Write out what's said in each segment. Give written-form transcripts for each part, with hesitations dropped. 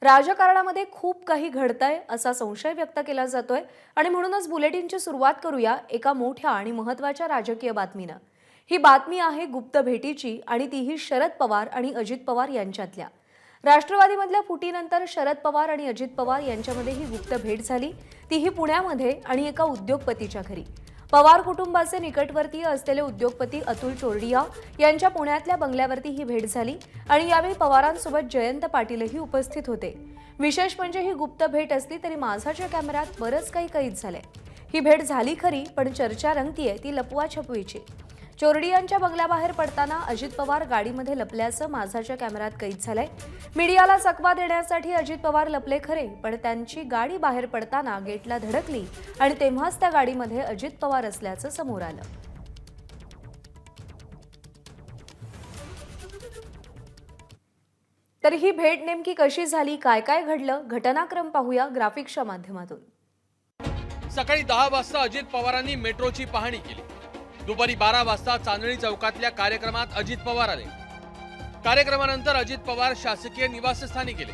राजकारणामध्ये खूप काही घडतंय असा संशय व्यक्त केला जातोय आणि म्हणूनच बुलेटिनची सुरुवात करूया एका मोठ्या आणि महत्त्वाच्या राजकीय बातमीनं। ही बातमी आहे गुप्त भेटीची आणि तीही शरद पवार आणि अजित पवार यांच्यातल्या। राष्ट्रवादीमधल्या फुटीनंतर शरद पवार आणि अजित पवार यांच्यामध्ये ही गुप्त भेट झाली, तीही पुण्यामध्ये आणि एका उद्योगपतीच्या घरी। पवार कुटुंबाचे निकटवर्तीय असलेले उद्योगपती अतुल चोरडिया यांच्या पुण्यातल्या बंगल्यावरती ही भेट झाली आणि यावेळी पवारांसोबत जयंत पाटीलही उपस्थित होते। विशेष म्हणजे ही गुप्त भेट असली तरी माझाच्या कॅमेऱ्यात बरंच काही कैद झालंय। ही भेट झाली खरी, पण चर्चा रंगतीये ती लपवाछपवीची। चोरडियांच्या बंगल्याबाहेर पडताना अजित पवार गाडीमध्ये लपल्याचं माझाच्या कॅमेऱ्यात कैद झालंय। मीडियाला चकवा देण्यासाठी अजित पवार लपले खरे, पण त्यांची गाडी बाहेर पडताना गेटला धडकली आणि तेव्हाच त्या गाडीमध्ये अजित पवार असल्याचं समोर आलं। तर ही भेट नेमकी कशी झाली, काय काय घडलं, घटनाक्रम पाहूया ग्राफिक्सच्या माध्यमातून। सकाळी 10 वाजता अजित पवारांनी मेट्रोची पाहणी केली। दुपारी 12 वाजता चांदणी चौकातल्या कार्यक्रमात अजित पवार आले। कार्यक्रमानंतर अजित पवार शासकीय निवासस्थानी गेले।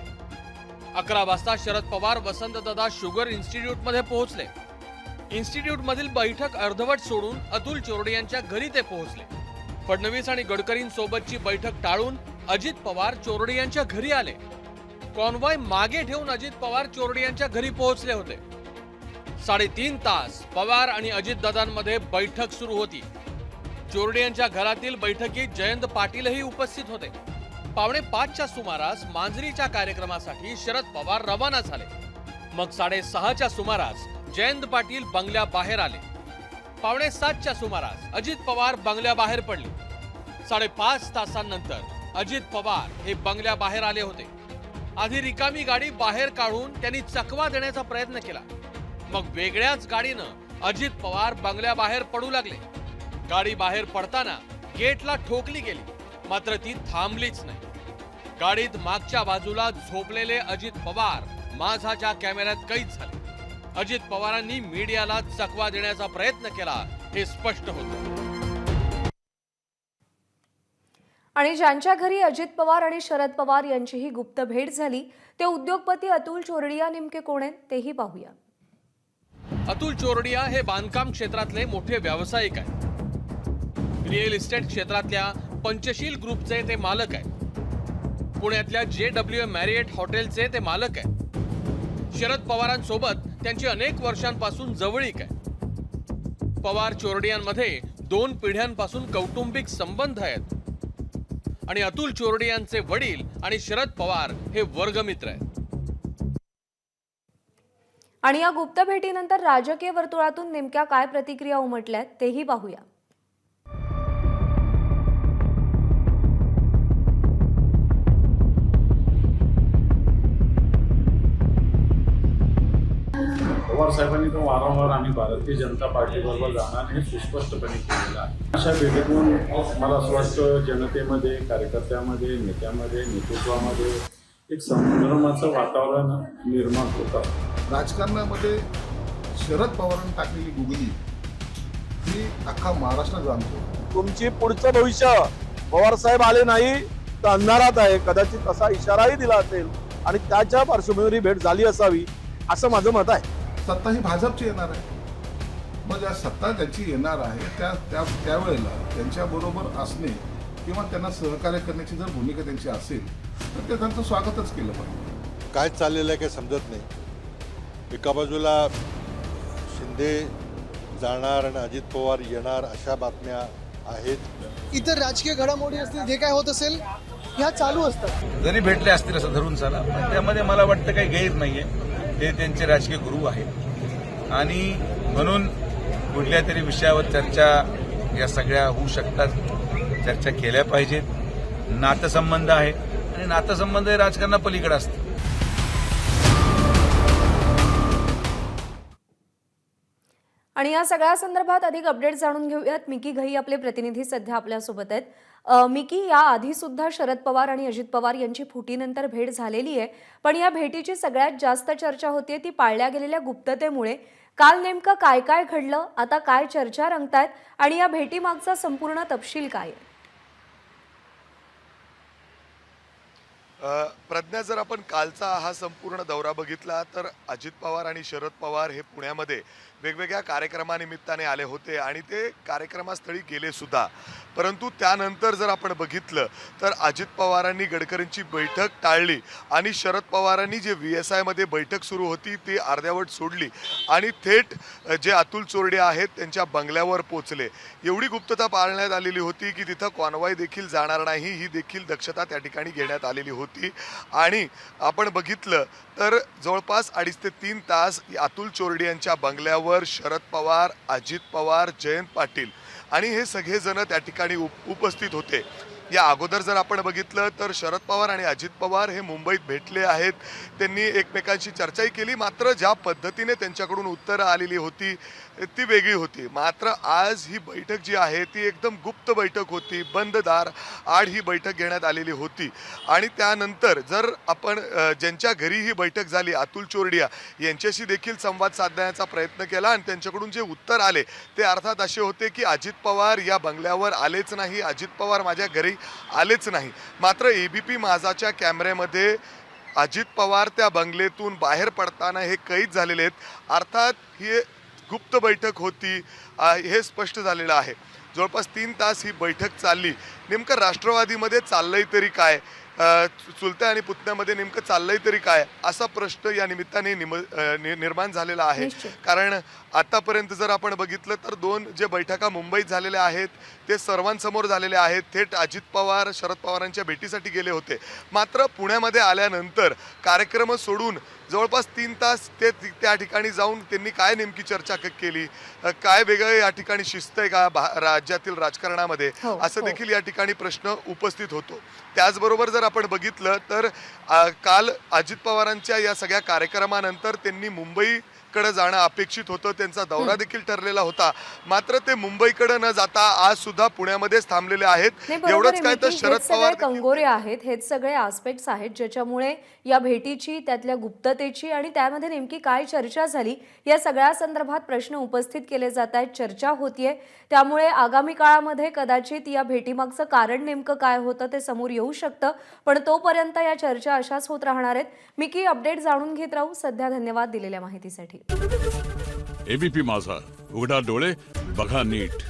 11 वाजता शरद पवार वसंतदादा शुगर इन्स्टिट्यूट मध्ये पोहोचले। इन्स्टिट्यूट मधील बैठक अर्धवट सोडून अतुल चोरडियांच्या घरी ते पोहोचले। फडणवीस आणि गडकरींसोबतची बैठक टाळून अजित पवार चोरडियांच्या घरी आले। कॉन्वॉय मागे ठेवून अजित पवार चोरडियांच्या घरी पोहोचले होते। 3.5 तास पवार आणि अजितदादांमध्ये बैठक सुरू होती। चोरडियांच्या घरातील बैठकीत जयंत पाटीलही उपस्थित होते। 4:45च्या सुमारास मांजरीच्या कार्यक्रमासाठी शरद पवार रवाना झाले। मग 6:30च्या सुमारास जयंत पाटील बंगल्याबाहेर आले। 6:45च्या सुमारास अजित पवार बंगल्याबाहेर पडले। 5.5 तासांनंतर अजित पवार हे बंगल्याबाहेर आले होते। आधी रिकामी गाडी बाहेर काढून त्यांनी चकवा देण्याचा प्रयत्न केला। मग वेगळ्याच गाडीनं अजित पवार बंगल्याबाहेर पडू लागले। गाडी बाहेर पडताना गेटला ठोकली गेली, मात्र ती थांबलीच नाही। गाडीत मागच्या बाजूला झोपलेले अजित पवार माझाच्या कॅमेऱ्यात कैद झाले। अजित पवारांनी मीडियाला चकवा देण्याचा प्रयत्न केला हे स्पष्ट होतं। आणि ज्यांच्या घरी अजित पवार आणि शरद पवार यांची ही गुप्त भेट झाली ते उद्योगपती अतुल चोरडिया नेमके कोण आहेत तेही पाहूया। अतुल चोरडिया हे बांधकाम क्षेत्रातले मोठे व्यावसायिक आहेत। रिअल इस्टेट क्षेत्रातल्या पंचशील ग्रुपचे ते मालक आहेत। पुण्यातल्या JW मॅरियट हॉटेलचे ते मालक आहेत। शरद पवारांसोबत त्यांची अनेक वर्षांपासून जवळीक आहे। पवार चोरडियांमध्ये 2 पिढ्यांपासून कौटुंबिक संबंध आहेत आणि अतुल चोरडियांचे वडील आणि शरद पवार हे वर्गमित्र आहेत। आणि या गुप्त भेटीनंतर राजकीय वर्तुळातून नेमक्या काय प्रतिक्रिया उमटल्यात तेही पाहूया। पवार साहेबांनी तो वारंवार आम्ही भारतीय जनता पार्टीबरोबर जाणार हे सुस्पष्टपणे केलेलं आहे। अशा भेटीतून मला असं वाटतं जनतेमध्ये, कार्यकर्त्यामध्ये, नेत्यामध्ये, नेतृत्वामध्ये एक संभ्रमाचं वातावरण निर्माण होतं। राजकारणामध्ये शरद पवारांनी टाकलेली गुगली ही अख्खा महाराष्ट्र जाणतो। तुमची पुढचं भविष्य पवार साहेब आले नाही तर अंधारात आहे, कदाचित असा इशाराही दिला असेल आणि त्याच्या पार्श्वभूमीवर भेट झाली असावी असं माझं मत आहे। सत्ता ही भाजपची येणार आहे, मग ज्या सत्ता ज्याची येणार आहे त्यावेळेला त्यांच्याबरोबर असणे किंवा त्यांना सहकार्य करण्याची जर भूमिका त्यांची असेल तर ते त्यांचं स्वागतच केलं पाहिजे। काय चाललेलं आहे काही समजत नाही। एका बाजूला शिंदे जाणार आणि अजित पवार येणार अशा बातम्या आहेत। इतर राजकीय घडामोडी असतील, जे काय होत असेल ह्या चालू असतात। जरी भेटले असतील असं धरून चला, पण त्यामध्ये मला वाटतं काही गैर नाहीये। ते त्यांचे राजकीय गुरु आहेत आणि म्हणून कुठल्या तरी विषयावर चर्चा या सगळ्या होऊ शकतात, चर्चा केल्या पाहिजेत। नातेसंबंध आहे आणि नातेसंबंध हे राजकारणापलीकडे असतात। आणि या सगळ्या संदर्भात अधिक अपडेट जाणून घेऊयात। मिकी घई आपले प्रतिनिधी सध्या आपल्यासोबत आहेत। मिकी, या आधी सुद्धा शरद पवार आणि अजित पवार यांची फुटीनंतर भेट झालेली आहे, पण या भेटीची सगळ्यात जास्त चर्चा होतीये ती पाळल्या गेलेल्या गुप्ततेमुळे। काल नेमकं काय काय घडलं, आता काय चर्चा रंगतायत आणि या भेटीमागचा संपूर्ण तपशील काय आहे? प्रज्ञा, जर आपण कालचा हा संपूर्ण दौरा बघितला तर अजित पवार आणि शरद पवार हे पुण्यामध्ये वेगवेगळ्या कार्यक्रमानिमित्ताने आले होते आणि ते कार्यक्रमास्थळी गेले सुद्धा. परंतु त्यानंतर जर आपण बघितलं तर अजित पवारांनी गडकरींची बैठक टाळली आणि शरद पवारांनी जे VSI मध्ये बैठक सुरू होती ती अर्ध्यावट सोडली आणि थेट जे अतुल चोरडे आहेत त्यांच्या बंगल्यावर पोचले. एवढी गुप्तता पाळण्यात आलेली होती की तिथं कॉन्वॉय देखील जाणार नाही ही देखील दक्षता त्या ठिकाणी घेण्यात आलेली होती. आणि आपण बघितलं तर जवळपास 2.5 ते 3 तास अतुल चोरडे यांच्या बंगल्यावर शरद पवार, अजित पवार, जयंत पाटील आणि हे सगळेजण त्या ठिकाणी उपस्थित होते. या अगोदर जर आपण बघितलं तर शरद पवार आणि अजित पवार हे मुंबईत भेटले आहेत. त्यांनी एकमेकांशी चर्चाही केली. मात्र ज्या पद्धतीने त्यांच्याकडून उत्तरं आलेली होती ती वेगळी होती. मात्र आज ही बैठक जी आहे ती एकदम गुप्त बैठक होती. बंद दार आड ही बैठक घेण्यात आलेली होती. आणि त्यानंतर जर आपण ज्यांच्या घरी ही बैठक झाली अतुल चोरडिया यांच्याशी देखील संवाद साधण्याचा प्रयत्न केला आणि त्यांच्याकडून जे उत्तर आले ते अर्थात असे होते की अजित पवार या बंगल्यावर आलेच नाही, अजित पवार माझ्या घरी आलेच नाही. मात्र ABP माझाच्या कॅमेऱ्यामध्ये अजित पवार त्या बंगलेतून बाहेर पडताना हे कैद झालेले आहेत. अर्थात ही गुप्त बैठक होती हे स्पष्ट झालेलं आहे. जवळपास 3 तास ही बैठक चालली. नेमकं राष्ट्रवादीमध्ये चाललंय तरी काय, चुलत्या आणि पुतण्यामध्ये नेमकं चाललंय तरी काय असा प्रश्न या निमित्ताने निर्माण झालेला आहे. कारण आतापर्यंत जर आपण बघितलं तर 2 जे बैठका मुंबईत झालेल्या आहेत ते सर्वांसमोर झालेले आहेत. थेट अजित पवार शरद पवारांच्या भेटीसाठी गेले होते. मात्र पुण्यामध्ये आल्यानंतर कार्यक्रम सोडून जवळपास 3 तास ते त्या ठिकाणी जाऊन त्यांनी काय नेमकी चर्चा केली, काय वेगळं या ठिकाणी शिस्त आहे का राज्यातील राजकारणामध्ये, असं देखील या ठिकाणी प्रश्न उपस्थित होतो. त्याचबरोबर जर आपण बघितलं तर काल अजित पवारांच्या या सगळ्या कार्यक्रमानंतर त्यांनी मुंबईकडे जाणं अपेक्षित होतं. त्यांचा दौरा देखील ठरलेला होता. मात्र ते मुंबईकडे न जाता आज सुद्धा पुण्यामध्येच थांबलेले आहेत. एवढंच काय तर शरद पवार कंगोरे आहेत, हेच सगळे आस्पेक्ट्स आहेत ज्याच्यामुळे या भेटीची, त्यातल्या गुप्ततेची आणि त्यामध्ये नेमकी काय चर्चा झाली या सगळ्या संदर्भात प्रश्न उपस्थित केले जात आहेत, चर्चा होतीये. त्यामुळे आगामी काळामध्ये कदाचित या भेटीमागचं कारण नेमकं काय होतं ते समोर येऊ शकतं. पण तोपर्यंत या चर्चा अशाच होत राहणार आहेत. मिकी, अपडेट जाणून घेत राहू. सध्या धन्यवाद दिलेल्या माहितीसाठी. ABP माझा, उघडा डोळे बघा नीट.